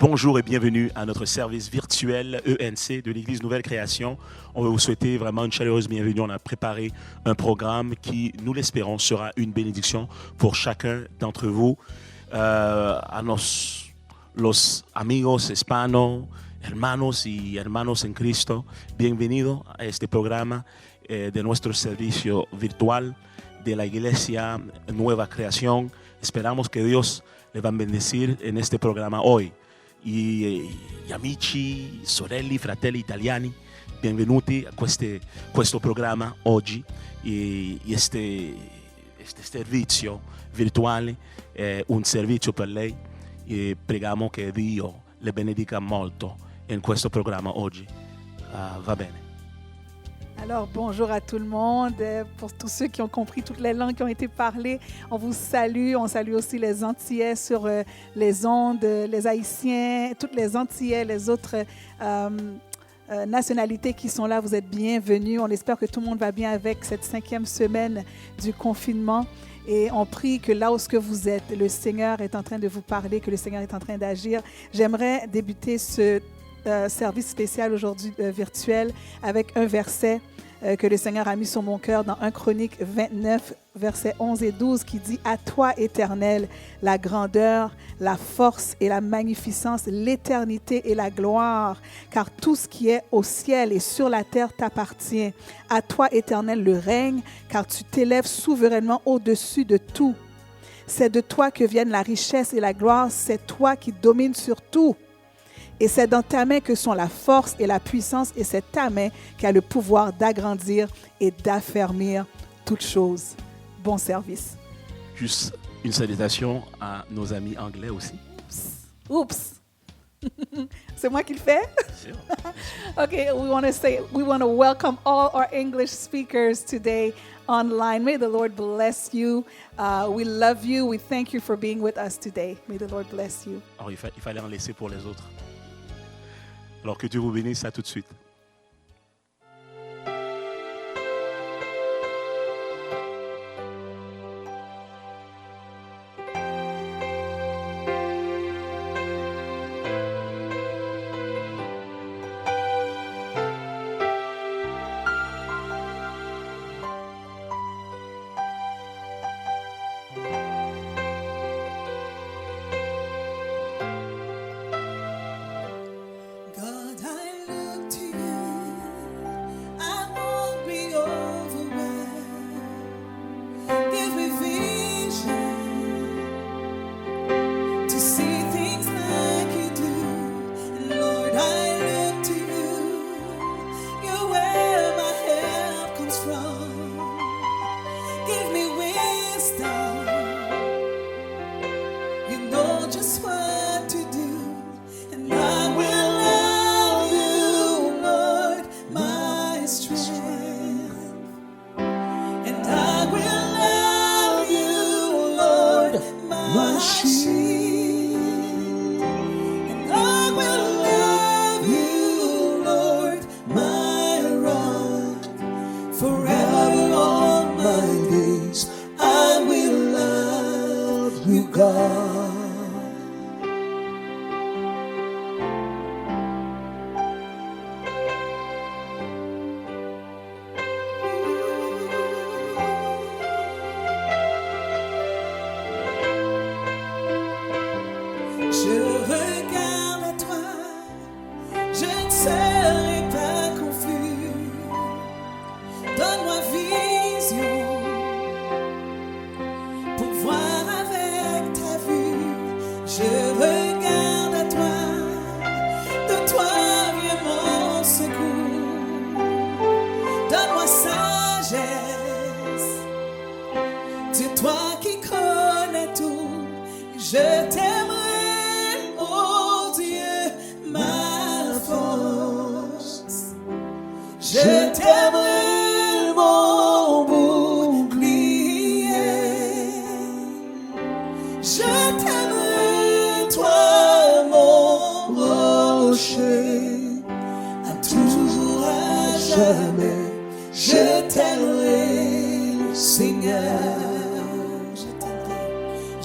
Bonjour et bienvenue à notre service virtuel ENC de l'Église Nouvelle Création. On veut vous souhaiter vraiment une chaleureuse bienvenue. On a préparé un programme qui, nous l'espérons, sera une bénédiction pour chacun d'entre vous. A los amigos hispanos, hermanos y hermanos en Cristo, bienvenido a este programa de nuestro servicio virtual de la Iglesia Nueva Creación. Esperamos que Dios le va a bendecir en este programa hoy. Y amici, sorelle, fratelli italiani, benvenuti a questo programma oggi. E este servizio virtuale è un servizio per lei e preghiamo che Dio le benedica molto in questo programma oggi. Va bene. Alors, bonjour à tout le monde. Pour tous ceux qui ont compris toutes les langues qui ont été parlées, on vous salue. On salue aussi les Antillais sur les ondes, les Haïtiens, toutes les Antillais, les autres nationalités qui sont là. Vous êtes bienvenus. On espère que tout le monde va bien avec cette 5e semaine du confinement. Et on prie que là où ce que vous êtes, le Seigneur est en train de vous parler, que le Seigneur est en train d'agir. J'aimerais débuter ce service spécial aujourd'hui virtuel avec un verset que le Seigneur a mis sur mon cœur dans 1 Chronique 29, versets 11 et 12 qui dit « À toi, Éternel, la grandeur, la force et la magnificence, l'éternité et la gloire, car tout ce qui est au ciel et sur la terre t'appartient. À toi, Éternel, le règne, car tu t'élèves souverainement au-dessus de tout. C'est de toi que viennent la richesse et la gloire, c'est toi qui domines sur tout. Et c'est dans ta main que sont la force et la puissance, et c'est ta main qui a le pouvoir d'agrandir et d'affermir toutes choses. » Bon service. Juste une salutation à nos amis anglais aussi. Oups. C'est moi qui le fais? Okay, we want to welcome all our English speakers today online. May the Lord bless you. We love you. We thank you for being with us today. May the Lord bless you. Alors, il fallait en laisser pour les autres. Alors que Dieu vous bénisse, à tout de suite.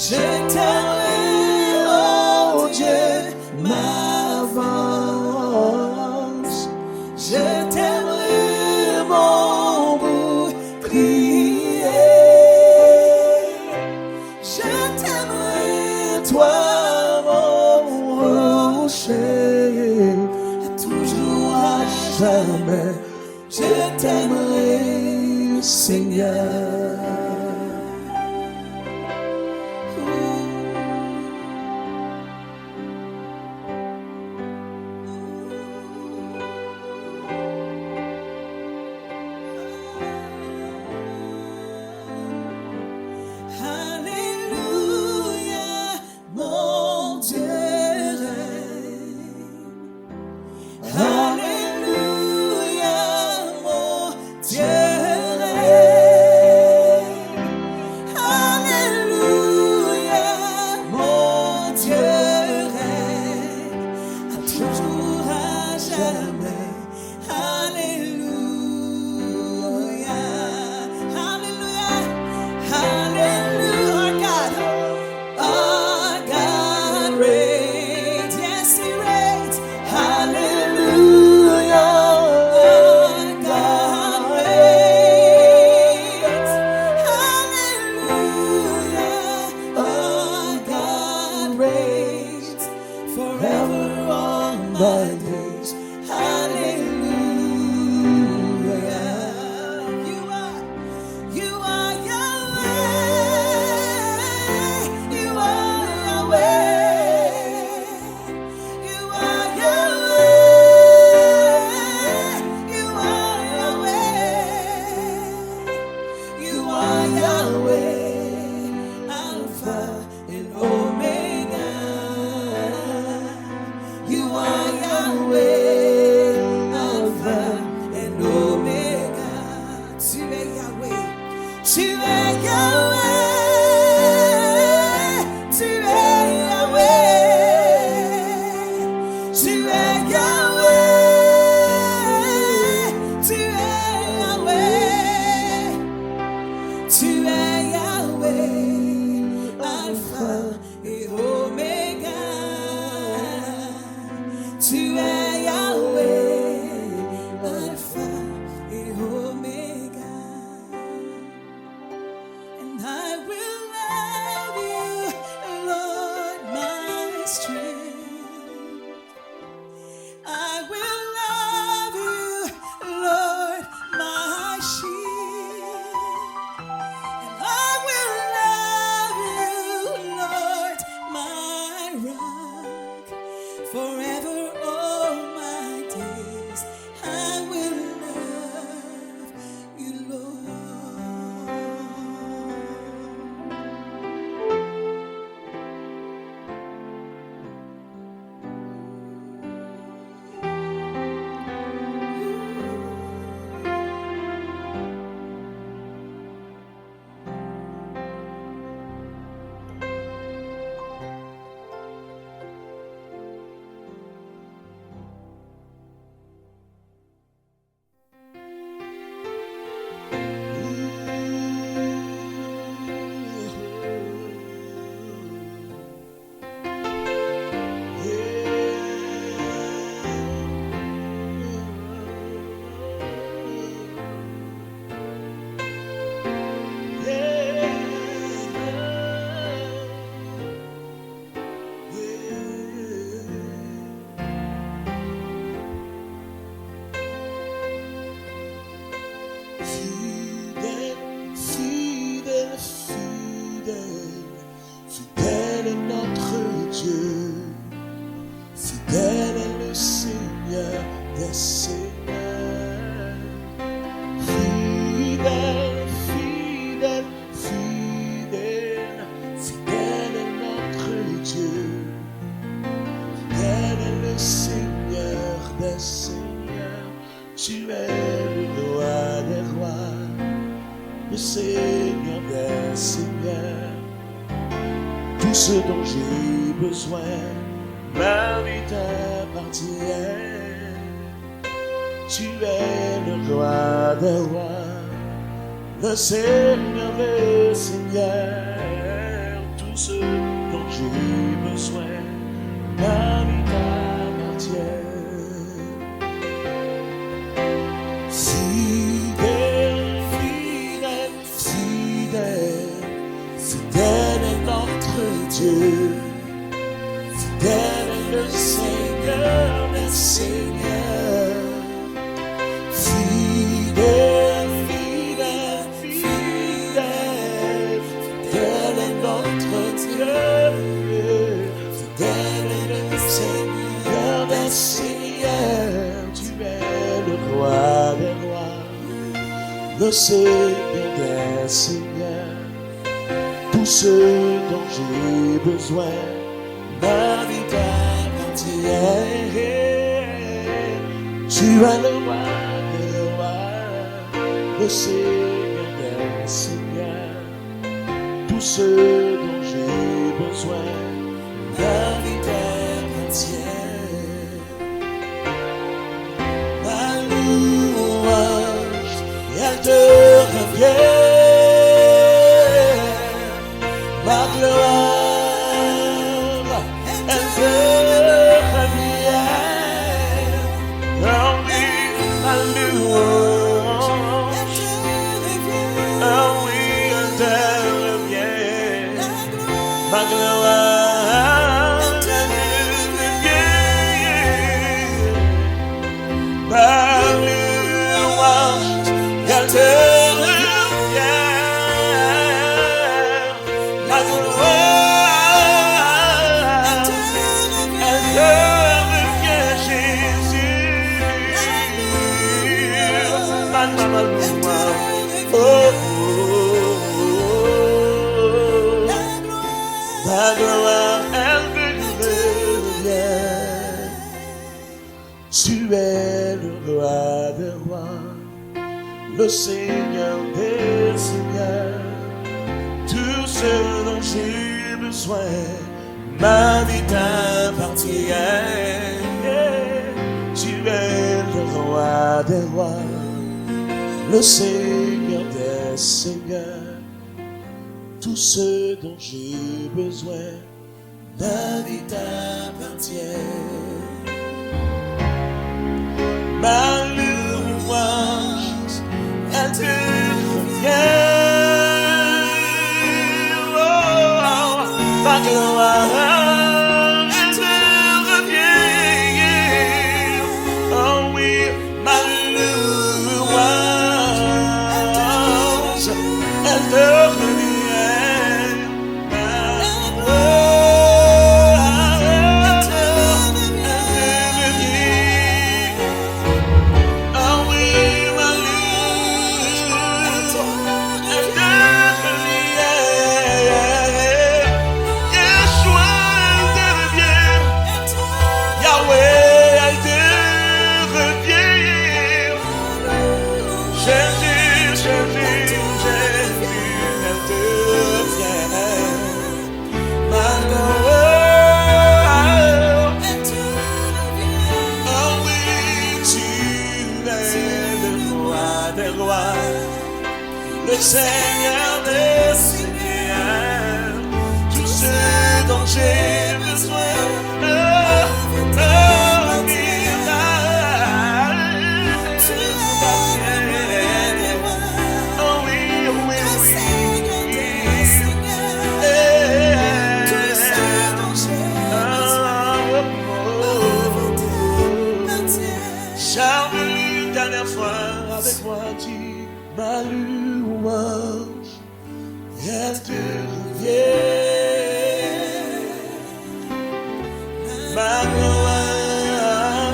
Je t'aimerai, oh Dieu, ma tout ce dont j'ai besoin, ma vie t'appartient. Tu es le roi des rois, le Seigneur des seigneurs, tout ce dont j'ai besoin, ma vie t'appartient. Fidèle, fidèle, fidèle, fidèle est notre Dieu, fidèle est le Seigneur des seigneurs. Fidèle, fidèle, fidèle, fidèle est notre Dieu, fidèle est le Seigneur des seigneurs. Tu es le roi des rois, le Seigneur des seigneurs, tout ce dont j'ai besoin, ma vie t'appartient. Tu es le roi, le Seigneur des seigneurs, tout ce dont j'ai besoin, ma vie t'appartient. Ma louange, elle te revient, ma gloire, elle te revient. Oh oui, ma louange, oh oui, elle te revient, ma gloire, elle te revient, ma louange, elle te revient, ma gloire, elle te revient, Jésus, ma louange, oh. Ta gloire, elle me revient. Tu es le roi des rois, le Seigneur des seigneurs, tout ce dont j'ai besoin, ma vie t'appartient. Tu es le roi des rois, le Seigneur des seigneurs, tout ce dont j'ai besoin, ma vie t'appartient. Ma louange, elle te revient. Oh, ma gloire, elle te revient. Oh oui, ma louange, elle te revient. Le Seigneur des seigneurs, tout ce dont j'ai besoin, oh oui, oui, chante une dernière fois avec moi, dis ma louange, elle te revient, ma gloire,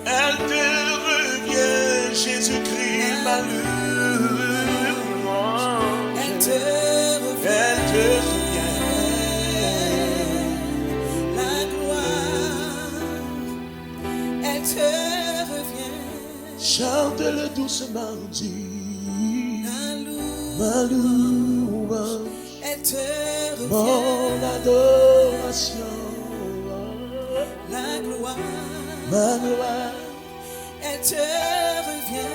elle te revient, Jésus-Christ, ma louange, elle te revient, la gloire, elle te revient. Chante-le doucement, dis ma louange, Elle te revient. Mon adoration, La gloire, ma gloire. elle te revient.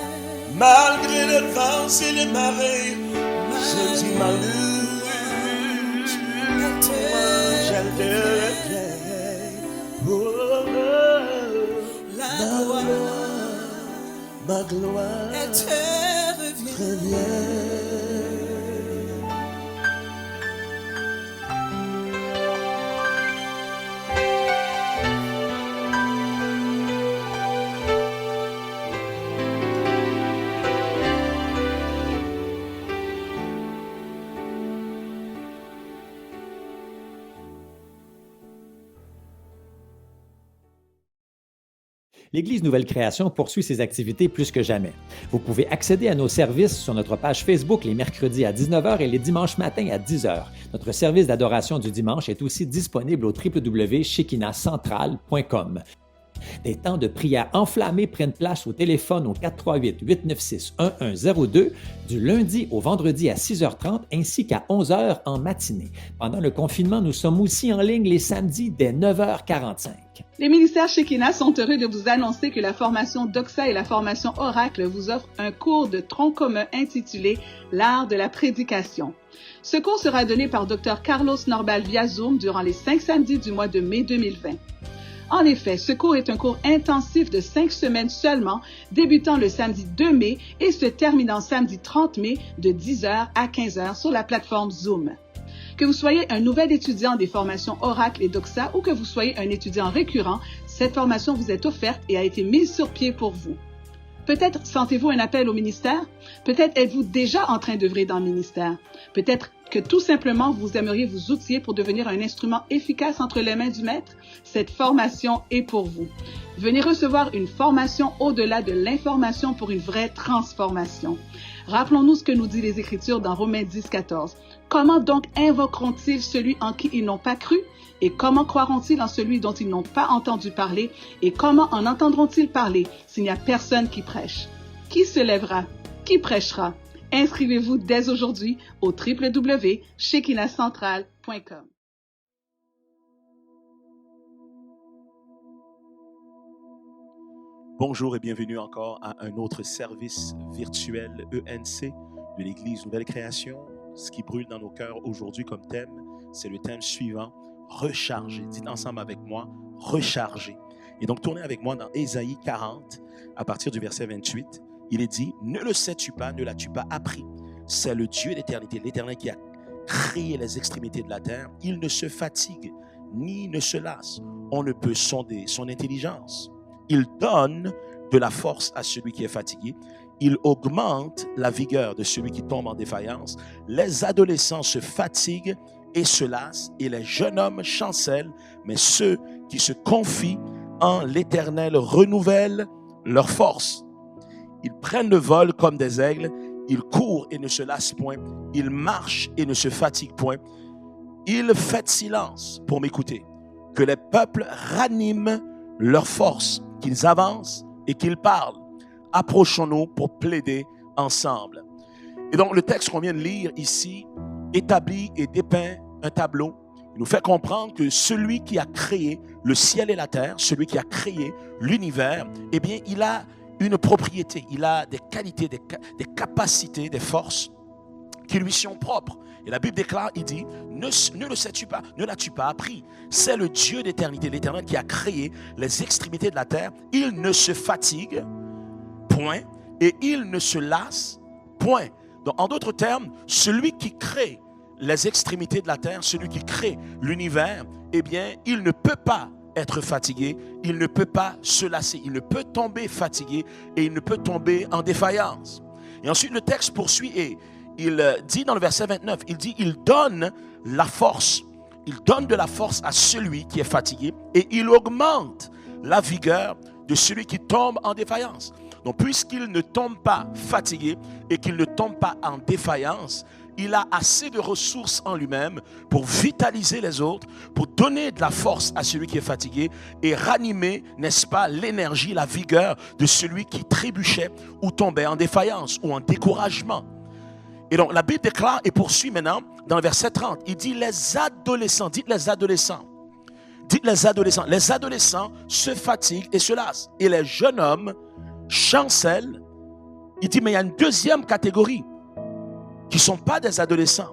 Malgré le vent et les marées, je dis ma louange, elle te revient. Oh, La gloire, ma gloire, elle te revient. L'Église Nouvelle Création poursuit ses activités plus que jamais. Vous pouvez accéder à nos services sur notre page Facebook les mercredis à 19h et les dimanches matins à 10h. Notre service d'adoration du dimanche est aussi disponible au www.shekinahcentral.com. Des temps de prière enflammés prennent place au téléphone au 438-896-1102 du lundi au vendredi à 6h30 ainsi qu'à 11h en matinée. Pendant le confinement, nous sommes aussi en ligne les samedis dès 9h45. Les ministères Shekinah sont heureux de vous annoncer que la formation Doxa et la formation Oracle vous offrent un cours de tronc commun intitulé « L'art de la prédication ». Ce cours sera donné par Dr Carlos Norbal via Zoom durant les 5 samedis du mois de mai 2020. En effet, ce cours est un cours intensif de 5 semaines seulement, débutant le samedi 2 mai et se terminant samedi 30 mai de 10h à 15h sur la plateforme Zoom. Que vous soyez un nouvel étudiant des formations Oracle et Doxa ou que vous soyez un étudiant récurrent, cette formation vous est offerte et a été mise sur pied pour vous. Peut-être sentez-vous un appel au ministère? Peut-être êtes-vous déjà en train d'œuvrer dans le ministère? Peut-être que tout simplement vous aimeriez vous outiller pour devenir un instrument efficace entre les mains du Maître? Cette formation est pour vous. Venez recevoir une formation au-delà de l'information pour une vraie transformation. Rappelons-nous ce que nous dit les Écritures dans Romains 10:14. Comment donc invoqueront-ils celui en qui ils n'ont pas cru? Et comment croiront-ils en celui dont ils n'ont pas entendu parler? Et comment en entendront-ils parler s'il n'y a personne qui prêche? Qui se lèvera? Qui prêchera? Inscrivez-vous dès aujourd'hui au www.shekinahcentral.com. Bonjour et bienvenue encore à un autre service virtuel ENC de l'Église Nouvelle Création. Ce qui brûle dans nos cœurs aujourd'hui comme thème, c'est le thème suivant, recharger. Dites ensemble avec moi, recharger. Et donc, tournez avec moi dans Ésaïe 40, à partir du verset 28. Il est dit, ne le sais-tu pas, ne l'as-tu pas appris? C'est le Dieu d'éternité, l'Éternel qui a créé les extrémités de la terre. Il ne se fatigue, ni ne se lasse. On ne peut sonder son intelligence. Il donne de la force à celui qui est fatigué. Il augmente la vigueur de celui qui tombe en défaillance. Les adolescents se fatiguent et se lassent, et les jeunes hommes chancellent, mais ceux qui se confient en l'Éternel renouvellent leur force. Ils prennent le vol comme des aigles, ils courent et ne se lassent point, ils marchent et ne se fatiguent point. Ils font silence pour m'écouter, que les peuples raniment leur force, qu'ils avancent et qu'ils parlent. Approchons-nous pour plaider ensemble. Et donc le texte qu'on vient de lire ici établit et dépeint un tableau. Il nous fait comprendre que celui qui a créé le ciel et la terre, celui qui a créé l'univers, eh bien il a une propriété, il a des qualités, des capacités, des forces qui lui sont propres. Et la Bible déclare, il dit, ne le sais-tu pas, ne l'as-tu pas appris? C'est le Dieu d'éternité, l'Éternel qui a créé les extrémités de la terre. Il ne se fatigue, point, et il ne se lasse, point. Donc, en d'autres termes, celui qui crée les extrémités de la terre, celui qui crée l'univers, eh bien, il ne peut pas être fatigué, il ne peut pas se lasser, il ne peut tomber fatigué et il ne peut tomber en défaillance. Et ensuite, le texte poursuit et il dit dans le verset 29, il dit, il donne la force, il donne de la force à celui qui est fatigué et il augmente la vigueur de celui qui tombe en défaillance. Donc, puisqu'il ne tombe pas fatigué et qu'il ne tombe pas en défaillance, il a assez de ressources en lui-même pour vitaliser les autres, pour donner de la force à celui qui est fatigué et ranimer, n'est-ce pas, l'énergie, la vigueur de celui qui trébuchait ou tombait en défaillance ou en découragement. Et donc, la Bible déclare et poursuit maintenant dans le verset 30. Il dit les adolescents, dites les adolescents. Dites les adolescents. Les adolescents se fatiguent et se lassent. Et les jeunes hommes chancellent. Il dit, mais il y a une deuxième catégorie qui ne sont pas des adolescents,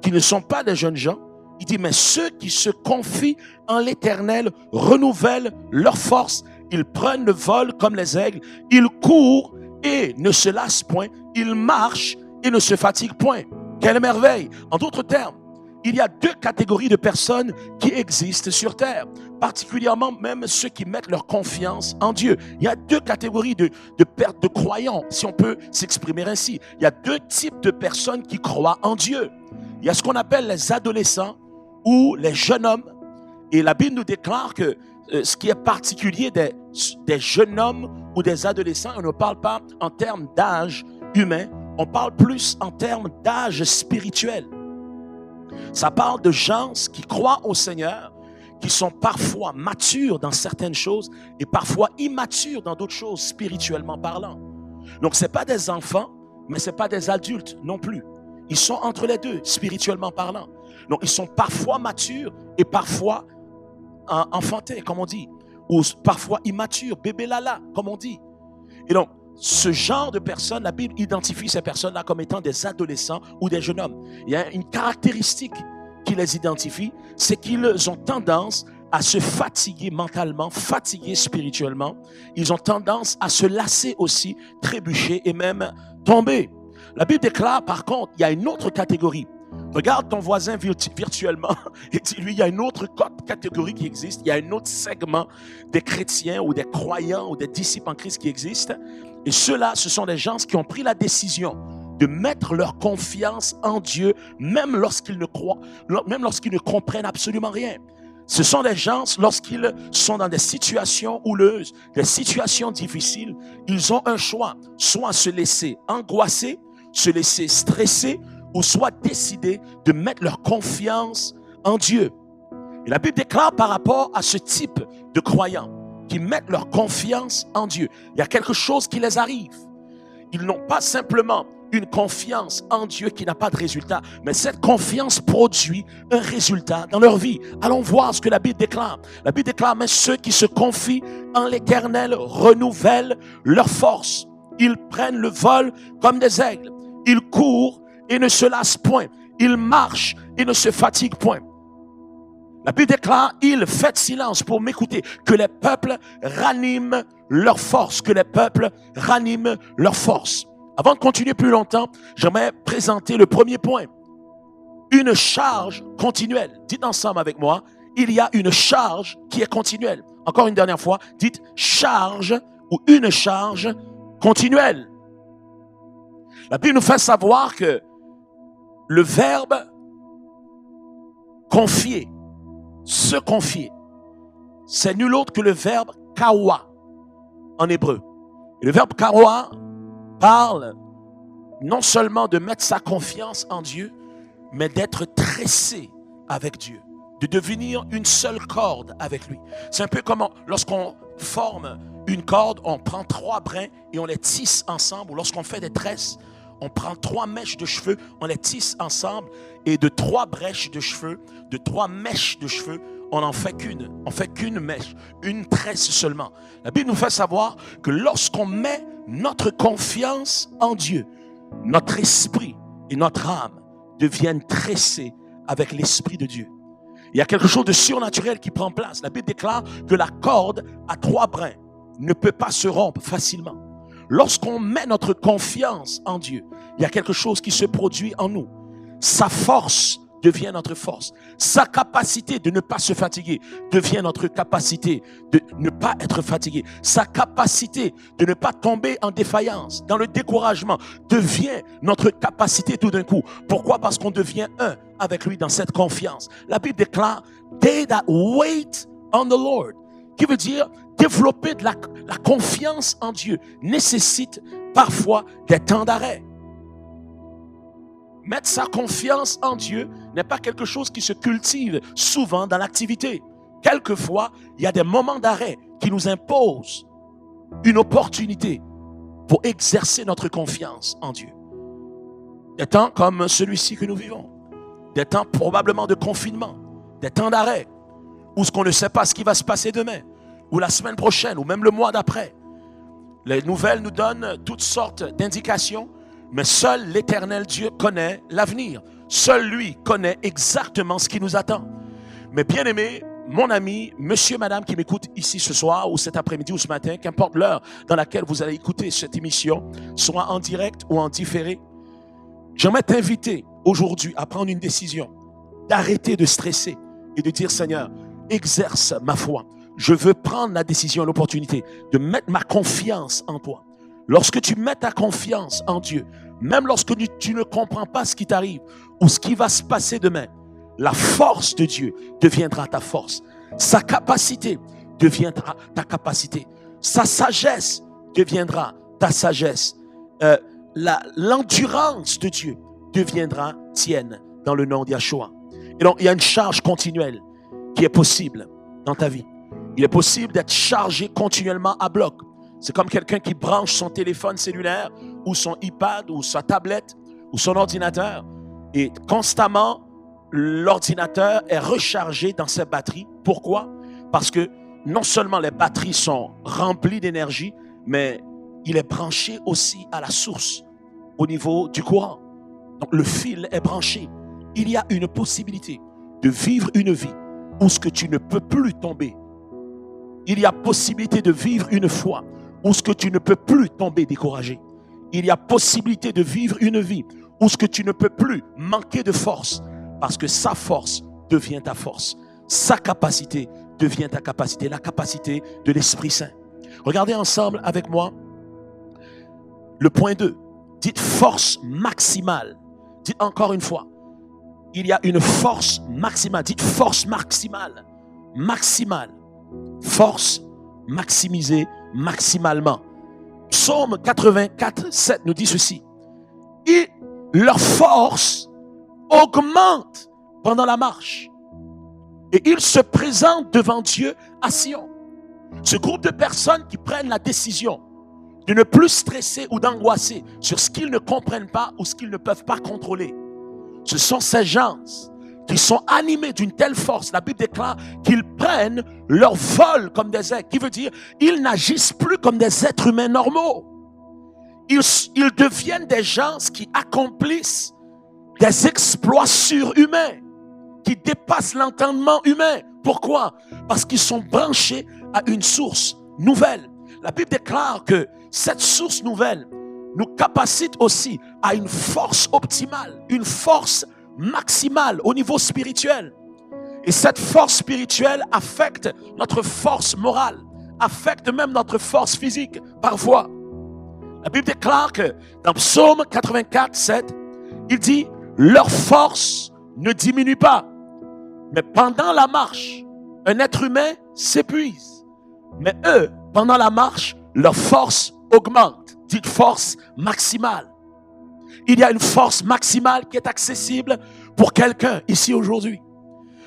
qui ne sont pas des jeunes gens. Il dit, mais ceux qui se confient en l'Éternel renouvellent leur force. Ils prennent le vol comme les aigles. Ils courent et ne se lassent point. Ils marchent et ne se fatiguent point. Quelle merveille! En d'autres termes, il y a deux catégories de personnes qui existent sur terre, particulièrement même ceux qui mettent leur confiance en Dieu. Il y a deux catégories de croyants, si on peut s'exprimer ainsi. Il y a deux types de personnes qui croient en Dieu. Il y a ce qu'on appelle les adolescents ou les jeunes hommes. Et la Bible nous déclare que ce qui est particulier des jeunes hommes ou des adolescents, on ne parle pas en termes d'âge humain, on parle plus en termes d'âge spirituel. Ça parle de gens qui croient au Seigneur, qui sont parfois matures dans certaines choses et parfois immatures dans d'autres choses, spirituellement parlant. Donc, ce n'est pas des enfants, mais ce n'est pas des adultes non plus. Ils sont entre les deux, spirituellement parlant. Donc, ils sont parfois matures et parfois enfantés, comme on dit, ou parfois immatures, bébé lala, comme on dit. Et donc, ce genre de personnes, la Bible identifie ces personnes-là comme étant des adolescents ou des jeunes hommes. Il y a une caractéristique qui les identifie, c'est qu'ils ont tendance à se fatiguer mentalement, fatiguer spirituellement. Ils ont tendance à se lasser aussi, trébucher et même tomber. La Bible déclare par contre, il y a une autre catégorie. Regarde ton voisin virtuellement et dis-lui, il y a une autre catégorie qui existe, il y a un autre segment des chrétiens ou des croyants ou des disciples en Christ qui existent. Et ceux-là, ce sont des gens qui ont pris la décision de mettre leur confiance en Dieu, même lorsqu'ils ne croient, même lorsqu'ils ne comprennent absolument rien. Ce sont des gens, lorsqu'ils sont dans des situations houleuses, des situations difficiles, ils ont un choix, soit se laisser angoisser, se laisser stresser, ou soit décider de mettre leur confiance en Dieu. Et la Bible déclare par rapport à ce type de croyants qui mettent leur confiance en Dieu, il y a quelque chose qui les arrive. Ils n'ont pas simplement une confiance en Dieu qui n'a pas de résultat, mais cette confiance produit un résultat dans leur vie. Allons voir ce que la Bible déclare. La Bible déclare, mais ceux qui se confient en l'Éternel renouvellent leur force. Ils prennent le vol comme des aigles. Ils courent et ne se lassent point. Ils marchent et ne se fatiguent point. La Bible déclare, faites silence pour m'écouter, que les peuples raniment leur force, que les peuples raniment leur force. Avant de continuer plus longtemps, j'aimerais présenter le premier point. Une charge continuelle. Dites ensemble avec moi, il y a une charge qui est continuelle. Encore une dernière fois, dites charge ou une charge continuelle. La Bible nous fait savoir que le verbe confier, se confier, c'est nul autre que le verbe kawa en hébreu. Et le verbe kawa parle non seulement de mettre sa confiance en Dieu, mais d'être tressé avec Dieu, de devenir une seule corde avec lui. C'est un peu comme lorsqu'on forme une corde, on prend 3 brins et on les tisse ensemble, ou lorsqu'on fait des tresses, on prend 3 mèches de cheveux, on les tisse ensemble, et de 3 brèches de cheveux, de 3 mèches de cheveux, on n'en fait qu'une. On fait qu'une mèche, une tresse seulement. La Bible nous fait savoir que lorsqu'on met notre confiance en Dieu, notre esprit et notre âme deviennent tressés avec l'Esprit de Dieu. Il y a quelque chose de surnaturel qui prend place. La Bible déclare que la corde à 3 brins ne peut pas se rompre facilement. Lorsqu'on met notre confiance en Dieu, il y a quelque chose qui se produit en nous. Sa force devient notre force. Sa capacité de ne pas se fatiguer devient notre capacité de ne pas être fatigué. Sa capacité de ne pas tomber en défaillance, dans le découragement, devient notre capacité tout d'un coup. Pourquoi? Parce qu'on devient un avec lui dans cette confiance. La Bible déclare « They that wait on the Lord », qui veut dire développer de la confiance en Dieu nécessite parfois des temps d'arrêt. Mettre sa confiance en Dieu n'est pas quelque chose qui se cultive souvent dans l'activité. Quelquefois, il y a des moments d'arrêt qui nous imposent une opportunité pour exercer notre confiance en Dieu. Des temps comme celui-ci que nous vivons. Des temps probablement de confinement. Des temps d'arrêt. Où on ne sait pas ce qui va se passer demain. Ou la semaine prochaine. Ou même le mois d'après. Les nouvelles nous donnent toutes sortes d'indications. Mais seul l'Éternel Dieu connaît l'avenir. Seul lui connaît exactement ce qui nous attend. Mais bien aimé, mon ami, monsieur, madame qui m'écoute ici ce soir ou cet après-midi ou ce matin, qu'importe l'heure dans laquelle vous allez écouter cette émission, soit en direct ou en différé, j'aimerais t'inviter aujourd'hui à prendre une décision, d'arrêter de stresser et de dire, Seigneur, exerce ma foi. Je veux prendre la décision, l'opportunité de mettre ma confiance en toi. Lorsque tu mets ta confiance en Dieu, même lorsque tu ne comprends pas ce qui t'arrive ou ce qui va se passer demain, la force de Dieu deviendra ta force. Sa capacité deviendra ta capacité. Sa sagesse deviendra ta sagesse. L'endurance de Dieu deviendra tienne dans le nom d'Yahshua. Et donc, il y a une charge continuelle qui est possible dans ta vie. Il est possible d'être chargé continuellement à bloc. C'est comme quelqu'un qui branche son téléphone cellulaire ou son iPad ou sa tablette ou son ordinateur et constamment l'ordinateur est rechargé dans ses batteries. Pourquoi? Parce que non seulement les batteries sont remplies d'énergie, mais il est branché aussi à la source au niveau du courant. Donc le fil est branché. Il y a une possibilité de vivre une vie où ce que tu ne peux plus tomber. Il y a possibilité de vivre une foi où ce que tu ne peux plus tomber découragé. Il y a possibilité de vivre une vie où ce que tu ne peux plus manquer de force. Parce que sa force devient ta force. Sa capacité devient ta capacité. La capacité de l'Esprit Saint. Regardez ensemble avec moi le point 2. Dites force maximale. Dites encore une fois. Il y a une force maximale. Dites force maximale. Maximale. Force maximisée maximalement. Psaume 84, 7 nous dit ceci. Et leur force augmente pendant la marche. Et ils se présentent devant Dieu à Sion. Ce groupe de personnes qui prennent la décision de ne plus stresser ou d'angoisser sur ce qu'ils ne comprennent pas ou ce qu'ils ne peuvent pas contrôler. Ce sont ces gens qui sont animés d'une telle force. La Bible déclare qu'ils prennent leur vol comme des aigles. Qui veut dire, ils n'agissent plus comme des êtres humains normaux. Ils deviennent des gens qui accomplissent des exploits surhumains qui dépassent l'entendement humain. Pourquoi? Parce qu'ils sont branchés à une source nouvelle. La Bible déclare que cette source nouvelle nous capacite aussi à une force optimale, une force maximale au niveau spirituel. Et cette force spirituelle affecte notre force morale, affecte même notre force physique parfois. La Bible déclare que dans Psaume 84, 7, il dit « Leur force ne diminue pas. Mais pendant la marche, un être humain s'épuise. Mais eux, pendant la marche, leur force augmente. » Dites force maximale. Il y a une force maximale qui est accessible pour quelqu'un ici aujourd'hui.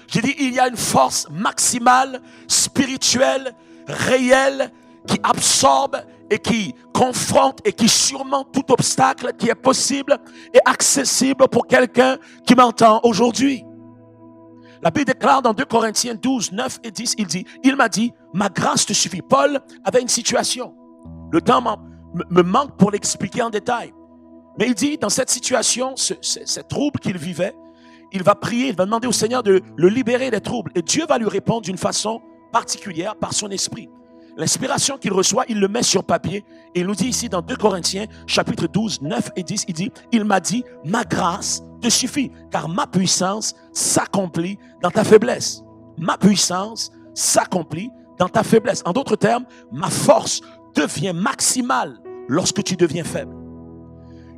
J'ai dit, il y a une force maximale, spirituelle, réelle, qui absorbe et qui confronte et qui surmonte tout obstacle qui est possible et accessible pour quelqu'un qui m'entend aujourd'hui. La Bible déclare dans 2 Corinthiens 12, 9 et 10, il dit, il m'a dit, ma grâce te suffit. Paul avait une situation. Le temps me manque pour l'expliquer en détail. Mais il dit, dans cette situation, ces troubles qu'il vivait, il va prier, il va demander au Seigneur de le libérer des troubles. Et Dieu va lui répondre d'une façon particulière par son esprit. L'inspiration qu'il reçoit, il le met sur papier. Et il nous dit ici dans 2 Corinthiens, chapitre 12, 9 et 10, il dit, il m'a dit, ma grâce te suffit, car ma puissance s'accomplit dans ta faiblesse. Ma puissance s'accomplit dans ta faiblesse. En d'autres termes, ma force devient maximale lorsque tu deviens faible.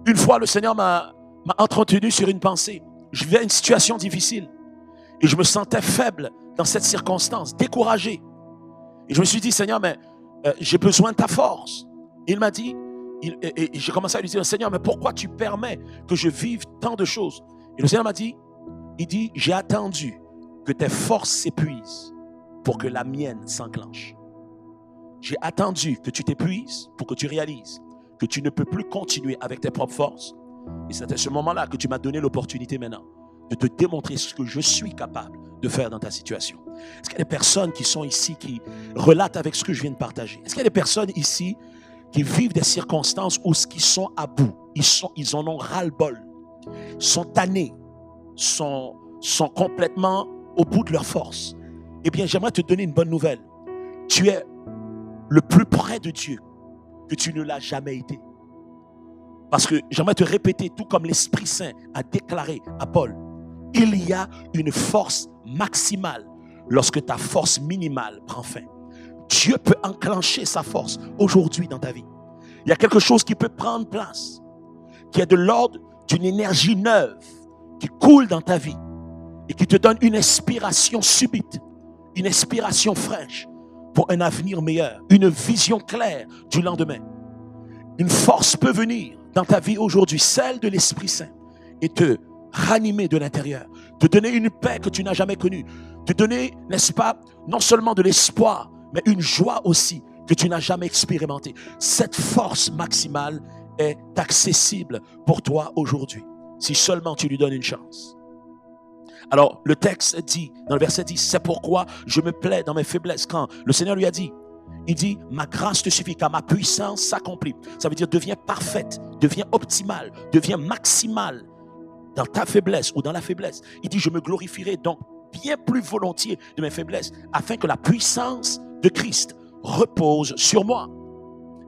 Une fois, le Seigneur m'a entretenu sur une pensée. Je vivais une situation difficile et je me sentais faible dans cette circonstance, découragé. Et je me suis dit, Seigneur, mais j'ai besoin de ta force. Il m'a dit, et j'ai commencé à lui dire, Seigneur, mais pourquoi tu permets que je vive tant de choses? Et le Seigneur m'a dit, il dit, j'ai attendu que tes forces s'épuisent pour que la mienne s'enclenche. J'ai attendu que tu t'épuises pour que tu réalises que tu ne peux plus continuer avec tes propres forces. Et c'est à ce moment-là que tu m'as donné l'opportunité maintenant de te démontrer ce que je suis capable de faire dans ta situation. Est-ce qu'il y a des personnes qui sont ici qui relatent avec ce que je viens de partager? Est-ce qu'il y a des personnes ici qui vivent des circonstances où qui sont à bout? Ils en ont ras-le-bol, sont tannés, sont complètement au bout de leur force. Eh bien, j'aimerais te donner une bonne nouvelle. Tu es le plus près de Dieu que tu ne l'as jamais été. Parce que j'aimerais te répéter, tout comme l'Esprit Saint a déclaré à Paul, il y a une force maximale lorsque ta force minimale prend fin. Dieu peut enclencher sa force aujourd'hui dans ta vie. Il y a quelque chose qui peut prendre place, qui est de l'ordre d'une énergie neuve qui coule dans ta vie et qui te donne une inspiration subite, une inspiration fraîche pour un avenir meilleur, une vision claire du lendemain. Une force peut venir dans ta vie aujourd'hui, celle de l'Esprit Saint, et te ranimer de l'intérieur, te donner une paix que tu n'as jamais connue, te donner, n'est-ce pas, non seulement de l'espoir, mais une joie aussi que tu n'as jamais expérimentée. Cette force maximale est accessible pour toi aujourd'hui, si seulement tu lui donnes une chance. Alors, le texte dit, dans le verset 10, c'est pourquoi je me plais dans mes faiblesses. Quand le Seigneur lui a dit, il dit, ma grâce te suffit, car ma puissance s'accomplit. Ça veut dire, deviens parfaite, deviens optimale, deviens maximale dans ta faiblesse ou dans la faiblesse. Il dit, je me glorifierai donc bien plus volontiers de mes faiblesses, afin que la puissance de Christ repose sur moi.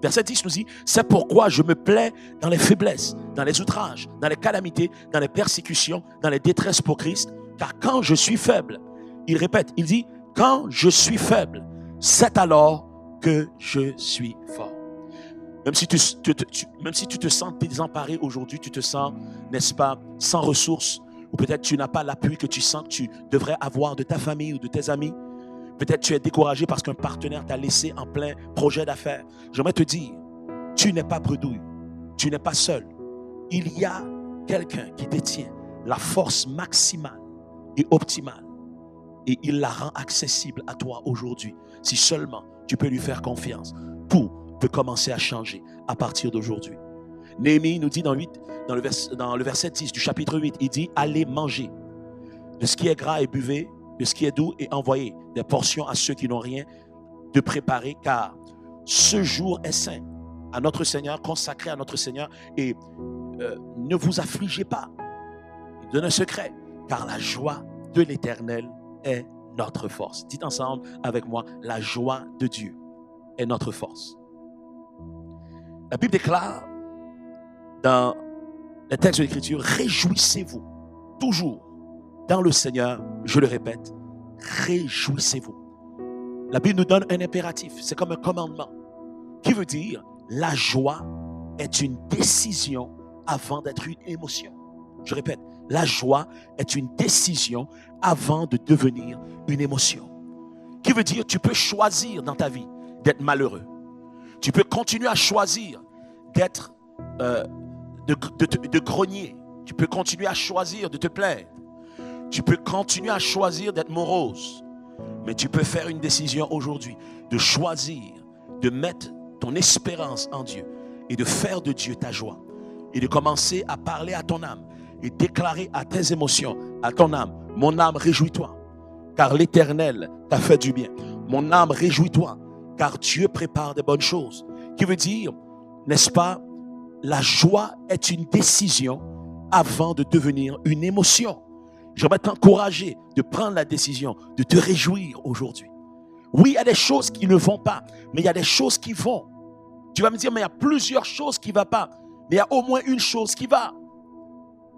Verset 10 nous dit, c'est pourquoi je me plais dans les faiblesses, dans les outrages, dans les calamités, dans les persécutions, dans les détresses pour Christ, car quand je suis faible, il répète, il dit, quand je suis faible, c'est alors que je suis fort. Même si tu te sens désemparé aujourd'hui, tu te sens, n'est-ce pas, sans ressources, ou peut-être tu n'as pas l'appui que tu sens que tu devrais avoir de ta famille ou de tes amis. Peut-être tu es découragé parce qu'un partenaire t'a laissé en plein projet d'affaires. J'aimerais te dire, tu n'es pas bredouille, tu n'es pas seul. Il y a quelqu'un qui détient la force maximale et optimale, et il la rend accessible à toi aujourd'hui, si seulement tu peux lui faire confiance. Tout peut commencer à changer à partir d'aujourd'hui. Néhémie nous dit dans le verset 10 du chapitre 8, il dit, allez manger de ce qui est gras et buvez de ce qui est doux et envoyez des portions à ceux qui n'ont rien de préparer, car ce jour est saint à notre Seigneur, consacré à notre Seigneur, et ne vous affligez pas. Il donne un secret, car la joie de l'Éternel est notre force. Dites ensemble avec moi, la joie de Dieu est notre force. La Bible déclare dans les textes de l'Écriture, réjouissez-vous toujours dans le Seigneur, je le répète, réjouissez-vous. La Bible nous donne un impératif, c'est comme un commandement, qui veut dire, la joie est une décision avant d'être une émotion. Je répète, la joie est une décision avant de devenir une émotion. Qui veut dire, tu peux choisir dans ta vie d'être malheureux. Tu peux continuer à choisir d'être, de grogner. Tu peux continuer à choisir de te plaindre. Tu peux continuer à choisir d'être morose. Mais tu peux faire une décision aujourd'hui de choisir, de mettre ton espérance en Dieu et de faire de Dieu ta joie. Et de commencer à parler à ton âme et déclarer à tes émotions, à ton âme, mon âme, réjouis-toi, car l'Éternel t'a fait du bien. Mon âme, réjouis-toi, car Dieu prépare des bonnes choses. Qui veut dire, n'est-ce pas, la joie est une décision avant de devenir une émotion. J'aimerais t'encourager de prendre la décision de te réjouir aujourd'hui. Oui, il y a des choses qui ne vont pas, mais il y a des choses qui vont. Tu vas me dire, mais il y a plusieurs choses qui ne vont pas, mais il y a au moins une chose qui va.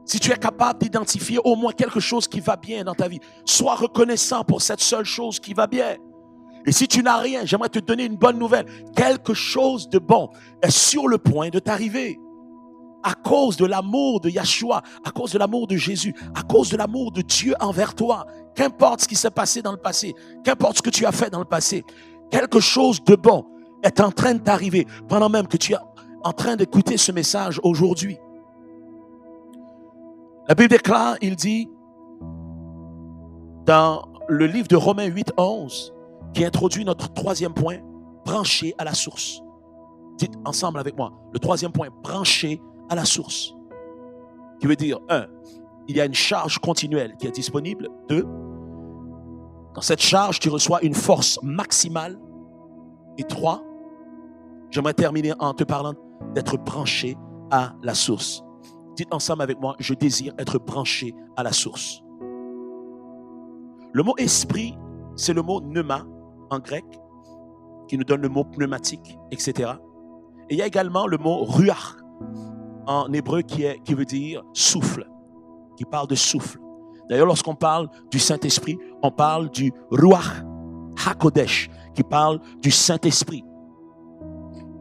Si tu es capable d'identifier au moins quelque chose qui va bien dans ta vie, sois reconnaissant pour cette seule chose qui va bien. Et si tu n'as rien, j'aimerais te donner une bonne nouvelle. Quelque chose de bon est sur le point de t'arriver. À cause de l'amour de Yeshua, à cause de l'amour de Jésus, à cause de l'amour de Dieu envers toi. Qu'importe ce qui s'est passé dans le passé, qu'importe ce que tu as fait dans le passé, quelque chose de bon est en train de t'arriver pendant même que tu es en train d'écouter ce message aujourd'hui. La Bible déclare, il dit, dans le livre de Romains 8, 11, qui introduit notre troisième point, branché à la source. Dites ensemble avec moi, le troisième point, branché à la source. qui veut dire, 1, il y a une charge continuelle qui est disponible. 2, dans cette charge, tu reçois une force maximale. Et 3, j'aimerais terminer en te parlant d'être branché à la source. Dites ensemble avec moi, je désire être branché à la source. Le mot esprit, c'est le mot pneuma en grec, qui nous donne le mot pneumatique, etc. Et il y a également le mot ruach en hébreu qui veut dire souffle, qui parle de souffle. D'ailleurs, lorsqu'on parle du Saint-Esprit, on parle du ruach hakodesh, qui parle du Saint-Esprit.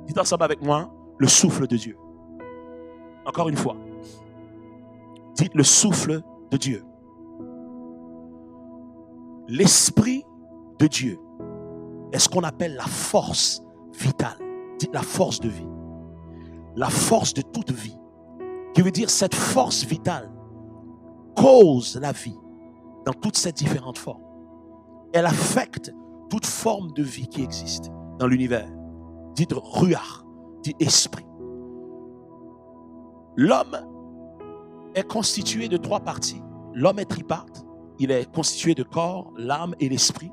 Dites ensemble avec moi, le souffle de Dieu. Encore une fois, dites le souffle de Dieu. L'Esprit de Dieu est ce qu'on appelle la force vitale. Dites la force de vie. La force de toute vie. Qui veut dire cette force vitale cause la vie dans toutes ses différentes formes. Elle affecte toute forme de vie qui existe dans l'univers. Dites ruach, dites esprit. L'homme est constitué de 3 parties. L'homme est triparte. Il est constitué de corps, l'âme et l'esprit.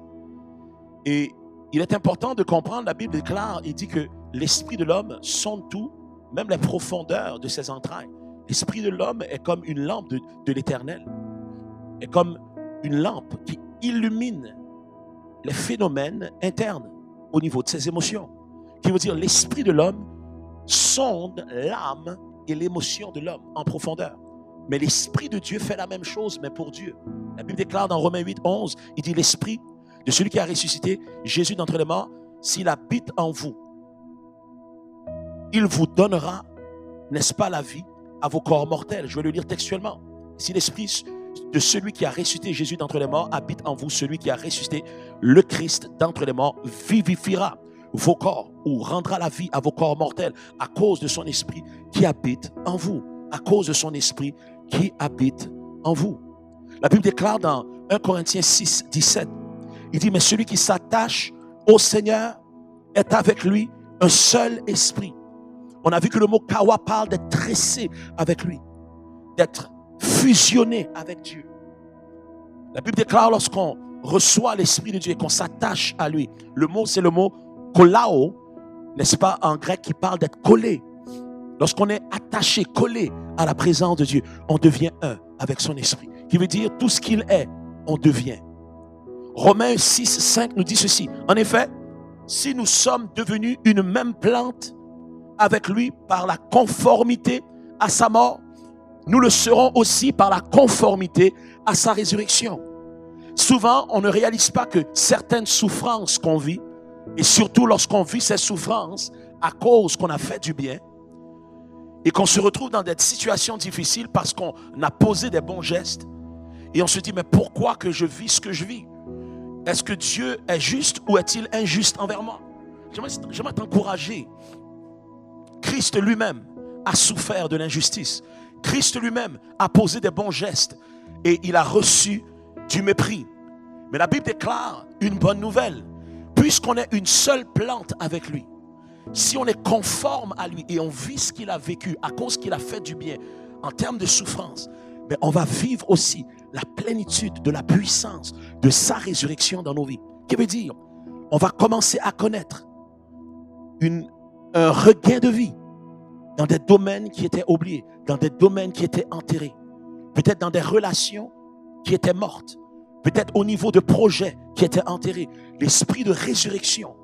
Et il est important de comprendre, la Bible déclare et dit que l'esprit de l'homme sonde tout, même les profondeurs de ses entrailles. L'esprit de l'homme est comme une lampe de l'Éternel. Est comme une lampe qui illumine les phénomènes internes au niveau de ses émotions. Qui veut dire l'esprit de l'homme sonde l'âme et l'émotion de l'homme en profondeur. Mais l'Esprit de Dieu fait la même chose, mais pour Dieu. La Bible déclare dans Romains 8, 11, il dit l'Esprit de celui qui a ressuscité Jésus d'entre les morts, s'il habite en vous, il vous donnera, n'est-ce pas, la vie à vos corps mortels. Je vais le lire textuellement. Si l'Esprit de celui qui a ressuscité Jésus d'entre les morts habite en vous, celui qui a ressuscité le Christ d'entre les morts vivifiera vos corps ou rendra la vie à vos corps mortels à cause de son Esprit qui habite en vous. À cause de son Esprit qui habite en vous. La Bible déclare dans 1 Corinthiens 6, 17, il dit, mais celui qui s'attache au Seigneur est avec lui un seul esprit. On a vu que le mot kawa parle d'être tressé avec lui, d'être fusionné avec Dieu. La Bible déclare lorsqu'on reçoit l'Esprit de Dieu et qu'on s'attache à lui, le mot c'est le mot kolao, n'est-ce pas, en grec qui parle d'être collé. Lorsqu'on est attaché, collé à la présence de Dieu, on devient un avec son esprit. Qui veut dire tout ce qu'il est, on devient. Romains 6, 5 nous dit ceci. En effet, si nous sommes devenus une même plante avec lui par la conformité à sa mort, nous le serons aussi par la conformité à sa résurrection. Souvent, on ne réalise pas que certaines souffrances qu'on vit, et surtout lorsqu'on vit ces souffrances à cause qu'on a fait du bien, et qu'on se retrouve dans des situations difficiles parce qu'on a posé des bons gestes, et on se dit, mais pourquoi que je vis ce que je vis? Est-ce que Dieu est juste ou est-il injuste envers moi? J'aimerais t'encourager. Christ lui-même a souffert de l'injustice. Christ lui-même a posé des bons gestes et il a reçu du mépris. Mais la Bible déclare une bonne nouvelle. Puisqu'on est une seule plante avec lui, si on est conforme à lui et on vit ce qu'il a vécu à cause qu'il a fait du bien en termes de souffrance, mais on va vivre aussi la plénitude de la puissance de sa résurrection dans nos vies. Qui veut dire, on va commencer à connaître un regain de vie dans des domaines qui étaient oubliés, dans des domaines qui étaient enterrés, peut-être dans des relations qui étaient mortes, peut-être au niveau de projets qui étaient enterrés. L'esprit de résurrection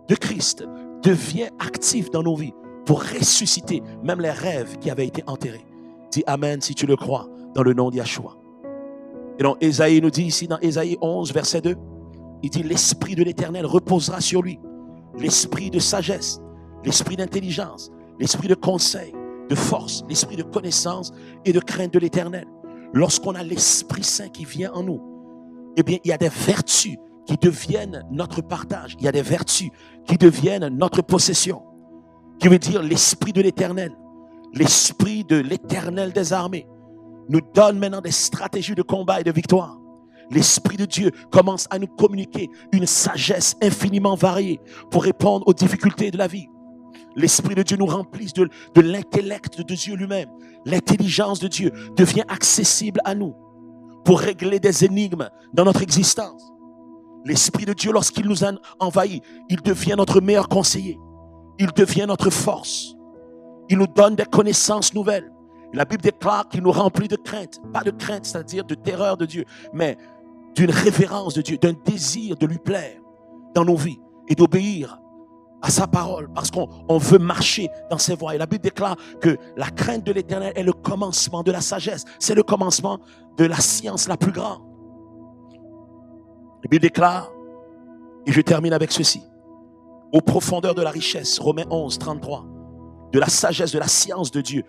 de Christ devient actif dans nos vies pour ressusciter même les rêves qui avaient été enterrés. Dis Amen si tu le crois dans le nom d'Yahshua. Et donc Ésaïe nous dit ici dans Ésaïe 11 verset 2, il dit l'esprit de l'Éternel reposera sur lui, l'esprit de sagesse, l'esprit d'intelligence, l'esprit de conseil, de force, l'esprit de connaissance et de crainte de l'Éternel. Lorsqu'on a l'Esprit Saint qui vient en nous, eh bien il y a des vertus qui deviennent notre partage. Il y a des vertus qui deviennent notre possession. Qui veut dire l'Esprit de l'Éternel. L'Esprit de l'Éternel des armées nous donne maintenant des stratégies de combat et de victoire. L'Esprit de Dieu commence à nous communiquer une sagesse infiniment variée pour répondre aux difficultés de la vie. l'Esprit de Dieu nous remplisse de l'intellect de Dieu lui-même. L'intelligence de Dieu devient accessible à nous pour régler des énigmes dans notre existence. L'Esprit de Dieu, lorsqu'il nous a envahis, il devient notre meilleur conseiller. Il devient notre force. Il nous donne des connaissances nouvelles. La Bible déclare qu'il nous remplit de crainte. Pas de crainte, c'est-à-dire de terreur de Dieu, mais d'une révérence de Dieu, d'un désir de lui plaire dans nos vies et d'obéir à sa parole parce qu'on veut marcher dans ses voies. Et la Bible déclare que la crainte de l'Éternel est le commencement de la sagesse. C'est le commencement de la science la plus grande. La Bible déclare, et je termine avec ceci, aux profondeurs de la richesse, Romains 11, 33, de la sagesse, de la science de Dieu,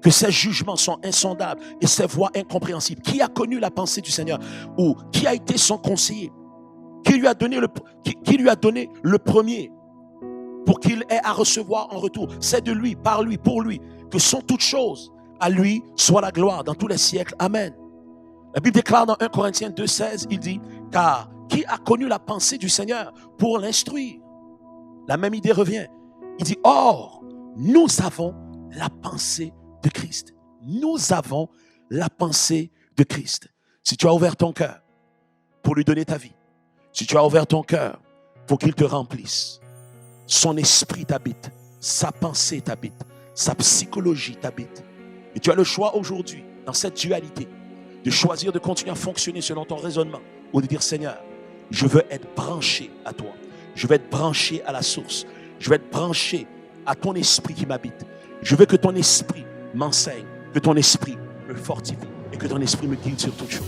que ses jugements sont insondables et ses voies incompréhensibles. Qui a connu la pensée du Seigneur? Ou qui a été son conseiller? Qui lui a donné le premier pour qu'il ait à recevoir en retour? C'est de lui, par lui, pour lui, que sont toutes choses. À lui soit la gloire dans tous les siècles. Amen. La Bible déclare dans 1 Corinthiens 2,16, il dit, car qui a connu la pensée du Seigneur pour l'instruire? La même idée revient. Il dit, or, nous avons la pensée de Christ. Nous avons la pensée de Christ. Si tu as ouvert ton cœur pour lui donner ta vie, si tu as ouvert ton cœur pour qu'il te remplisse, son esprit t'habite, sa pensée t'habite, sa psychologie t'habite. Et tu as le choix aujourd'hui, dans cette dualité, de choisir de continuer à fonctionner selon ton raisonnement ou de dire, Seigneur, je veux être branché à toi. Je veux être branché à la source. Je veux être branché à ton esprit qui m'habite. Je veux que ton esprit m'enseigne, que ton esprit me fortifie et que ton esprit me guide sur toute chose.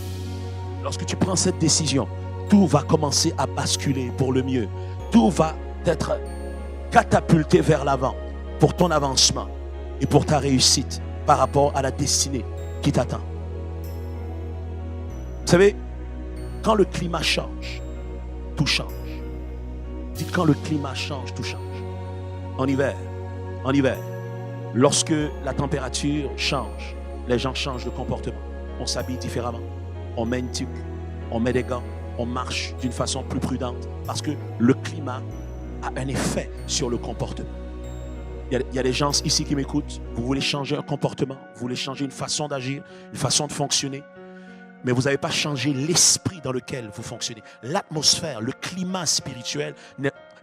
Lorsque tu prends cette décision, tout va commencer à basculer pour le mieux. Tout va être catapulté vers l'avant pour ton avancement et pour ta réussite par rapport à la destinée qui t'attend. Vous savez, quand le climat change, tout change. Dites, quand le climat change, tout change. En hiver, lorsque la température change, les gens changent de comportement. On s'habille différemment. On met une tuque, on met des gants, on marche d'une façon plus prudente parce que le climat a un effet sur le comportement. Il y a des gens ici qui m'écoutent. Vous voulez changer un comportement, vous voulez changer une façon d'agir, une façon de fonctionner. Mais vous n'avez pas changé l'esprit dans lequel vous fonctionnez. L'atmosphère, le climat spirituel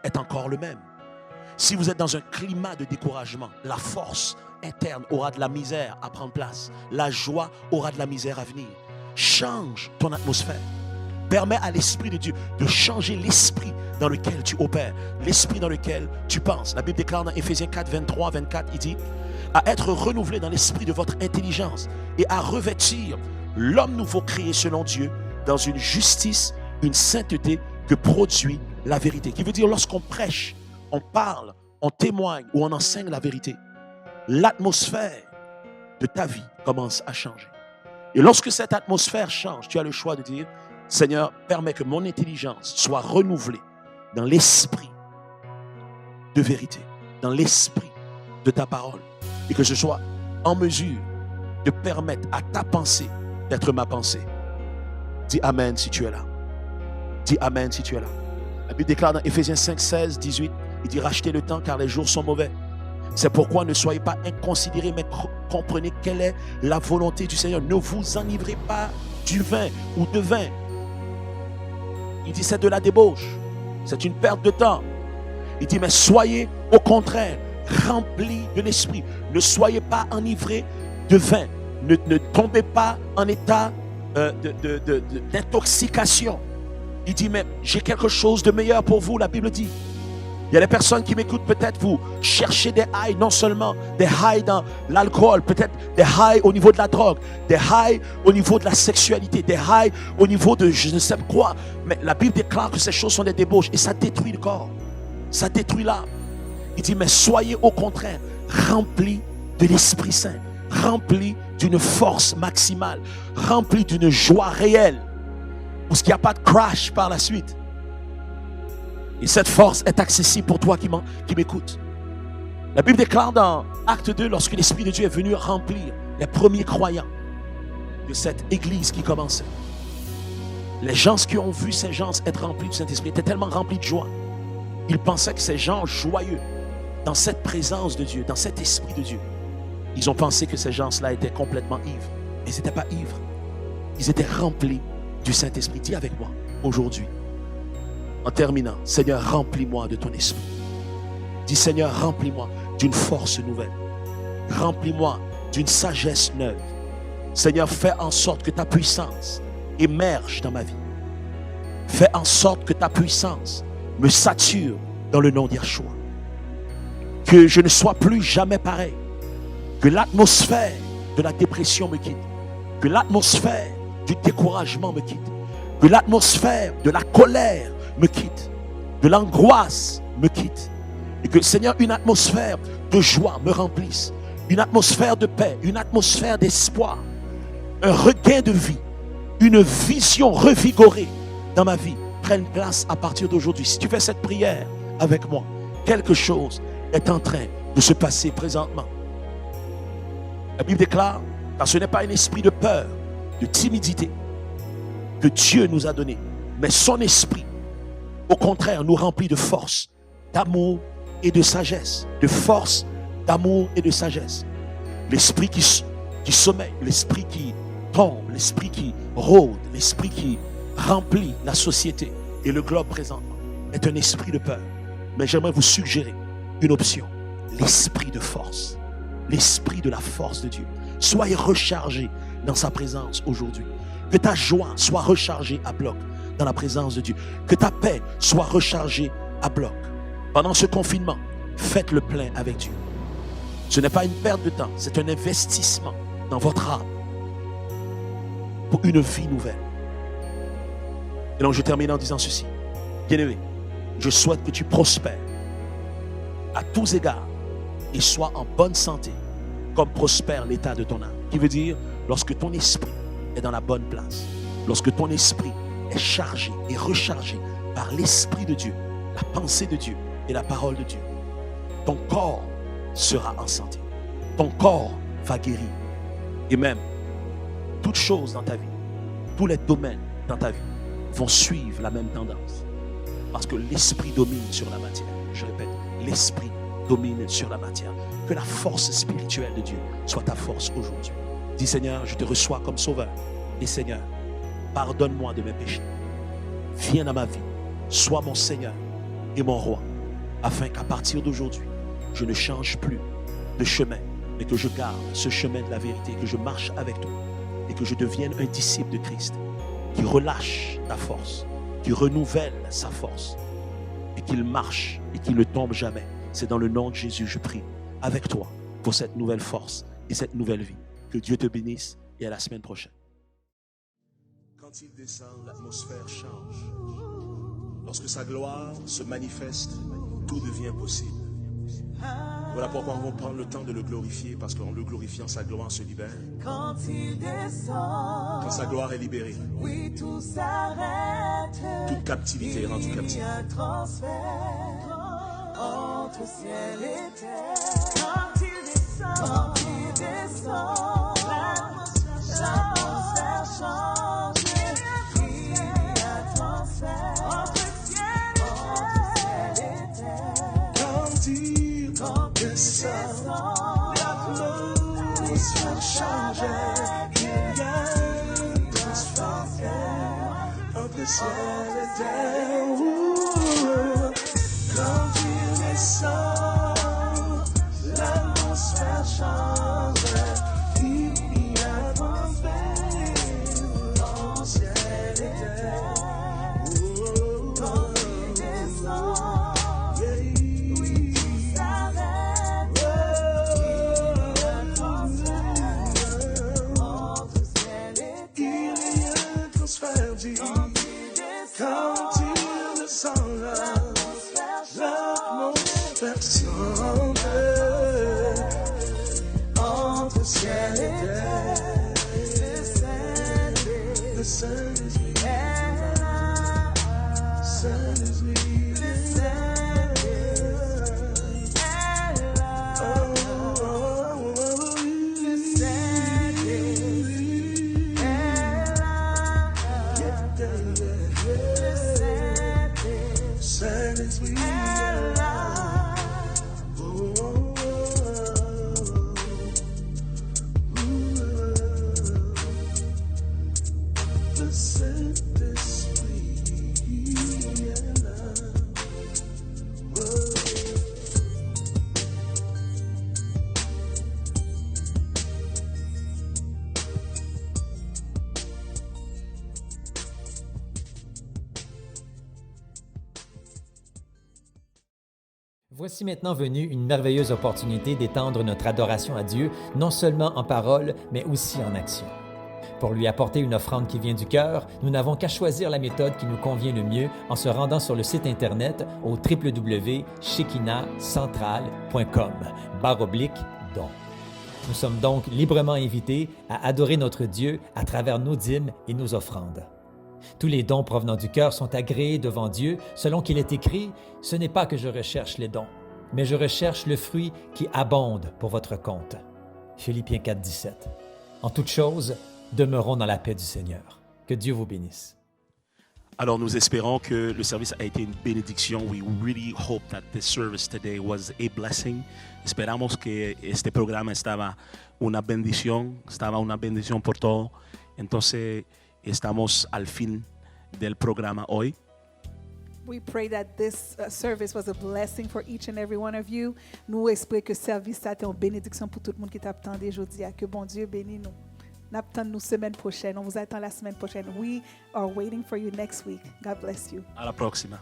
est encore le même. Si vous êtes dans un climat de découragement, la force interne aura de la misère à prendre place. La joie aura de la misère à venir. Change ton atmosphère. Permets à l'Esprit de Dieu de changer l'esprit dans lequel tu opères, l'esprit dans lequel tu penses. La Bible déclare dans Éphésiens 4, 23, 24, il dit « À être renouvelé dans l'esprit de votre intelligence et à revêtir l'homme nouveau créé selon Dieu dans une justice, une sainteté que produit la vérité. » Qui veut dire lorsqu'on prêche, on parle, on témoigne ou on enseigne la vérité, l'atmosphère de ta vie commence à changer. Et lorsque cette atmosphère change, tu as le choix de dire « Seigneur, permets que mon intelligence soit renouvelée dans l'esprit de vérité, dans l'esprit de ta parole, et que je sois en mesure de permettre à ta pensée d'être ma pensée. » Dis Amen si tu es là. Dis Amen si tu es là. La Bible déclare dans Éphésiens 5, 16, 18, il dit « Rachetez le temps car les jours sont mauvais. C'est pourquoi ne soyez pas inconsidérés, mais comprenez quelle est la volonté du Seigneur. Ne vous enivrez pas du vin ou de vin. » Il dit c'est de la débauche. C'est une perte de temps. Il dit mais soyez au contraire remplis de l'esprit. Ne soyez pas enivrés de vin. Ne tombez pas en état d'intoxication. Il dit mais j'ai quelque chose de meilleur pour vous, la Bible dit. Il y a des personnes qui m'écoutent, peut-être vous cherchez des highs, non seulement des highs dans l'alcool, peut-être des highs au niveau de la drogue, des highs au niveau de la sexualité, des highs au niveau de je ne sais quoi. Mais la Bible déclare que ces choses sont des débauches et ça détruit le corps, ça détruit l'âme. Il dit mais soyez au contraire remplis de l'Esprit Saint, remplis d'une force maximale, remplis d'une joie réelle, parce qu'il n'y a pas de crash par la suite. Et cette force est accessible pour toi qui m'écoute. La Bible déclare dans Acte 2, lorsque l'Esprit de Dieu est venu remplir les premiers croyants de cette église qui commençait. Les gens qui ont vu ces gens être remplis du Saint-Esprit étaient tellement remplis de joie. Ils pensaient que ces gens joyeux dans cette présence de Dieu, dans cet esprit de Dieu. Ils ont pensé que ces gens-là étaient complètement ivres. Ils n'étaient pas ivres. Ils étaient remplis du Saint-Esprit. Dis avec moi, aujourd'hui, en terminant, Seigneur, remplis-moi de ton esprit. Dis, Seigneur, remplis-moi d'une force nouvelle. Remplis-moi d'une sagesse neuve. Seigneur, fais en sorte que ta puissance émerge dans ma vie. Fais en sorte que ta puissance me sature dans le nom d'Yahshua. Que je ne sois plus jamais pareil. Que l'atmosphère de la dépression me quitte. Que l'atmosphère du découragement me quitte. Que l'atmosphère de la colère me quitte. De l'angoisse me quitte. Et que, Seigneur, une atmosphère de joie me remplisse. Une atmosphère de paix, une atmosphère d'espoir. Un regain de vie. Une vision revigorée dans ma vie prenne place à partir d'aujourd'hui. Si tu fais cette prière avec moi, quelque chose est en train de se passer présentement. La Bible déclare, car ce n'est pas un esprit de peur, de timidité que Dieu nous a donné, mais son esprit, au contraire, nous remplit de force, d'amour et de sagesse. De force, d'amour et de sagesse. L'esprit qui sommeille, l'esprit qui tombe, l'esprit qui rôde, l'esprit qui remplit la société et le globe présentement est un esprit de peur. Mais j'aimerais vous suggérer une option, l'esprit de force, l'esprit de la force de Dieu. Soyez rechargés dans sa présence aujourd'hui. Que ta joie soit rechargée à bloc dans la présence de Dieu. Que ta paix soit rechargée à bloc. Pendant ce confinement, faites le plein avec Dieu. Ce n'est pas une perte de temps, c'est un investissement dans votre âme pour une vie nouvelle. Et donc je termine en disant ceci. Bien-aimé, je souhaite que tu prospères à tous égards et sois en bonne santé comme prospère l'état de ton âme. Qui veut dire, lorsque ton esprit est dans la bonne place, lorsque ton esprit est chargé et rechargé par l'esprit de Dieu, la pensée de Dieu et la parole de Dieu, ton corps sera en santé. Ton corps va guérir. Et même, toutes choses dans ta vie, tous les domaines dans ta vie vont suivre la même tendance. Parce que l'esprit domine sur la matière. Je répète, l'esprit domine sur la matière. Que la force spirituelle de Dieu soit ta force aujourd'hui. Dis, Seigneur, je te reçois comme sauveur. Et Seigneur, pardonne-moi de mes péchés. Viens dans ma vie. Sois mon Seigneur et mon roi. Afin qu'à partir d'aujourd'hui, je ne change plus de chemin, mais que je garde ce chemin de la vérité, que je marche avec toi et que je devienne un disciple de Christ qui relâche ta force, qui renouvelle sa force et qu'il marche et qu'il ne tombe jamais. C'est dans le nom de Jésus, je prie avec toi pour cette nouvelle force et cette nouvelle vie. Que Dieu te bénisse et à la semaine prochaine. Quand il descend, l'atmosphère change. Lorsque sa gloire se manifeste, tout devient possible. Voilà pourquoi on va prendre le temps de le glorifier, parce qu'en le glorifiant, sa gloire se libère. Quand il descend, quand sa gloire est libérée, oui, tout s'arrête. Toute captivité est rendue captive. Il y a un transfert entre ciel et terre. Quand il descend, l'atmosphère change. Il y a un transfert entre ciel et terre. Quand il descend, l'atmosphère change. Il y a un transfert entre ciel et terre. Quand il descend, l'atmosphère change. Il y a un transfert entre ciel et terre. Quand il descend, oui, tout s'arrête. Il y a un transfert entre ciel et terre. Il y a un transfert, dit. Quand il descend, l'atmosphère change entre ciel et terre. Le Saint is leading. Saint is leading. Saint is leading. to set this free. Yeah, whoa. Voici maintenant venue une merveilleuse opportunité d'étendre notre adoration à Dieu, non seulement en parole, mais aussi en action. Pour lui apporter une offrande qui vient du cœur, nous n'avons qu'à choisir la méthode qui nous convient le mieux en se rendant sur le site Internet au www.shekinahcentral.com/don. Nous sommes donc librement invités à adorer notre Dieu à travers nos dîmes et nos offrandes. Tous les dons provenant du cœur sont agréés devant Dieu, selon qu'il est écrit, « Ce n'est pas que je recherche les dons, mais je recherche le fruit qui abonde pour votre compte. » Philippiens 4, 17. En toute chose, demeurons dans la paix du Seigneur. Que Dieu vous bénisse. Alors, nous espérons que le service a été une bénédiction. We really hope that this service today was a blessing. Esperamos que este programa estaba una bendición por todo. Entonces, estamos al fin del programa hoy. We pray that this service was a blessing for each and every one of you. Nous espérons que le service a été une bénédiction pour tout le monde qui t'attendait aujourd'hui. Que bon Dieu bénisse nous. N'attendons-nous semaine prochaine. On vous attend la semaine prochaine. We are waiting for you next week. God bless you. A la próxima.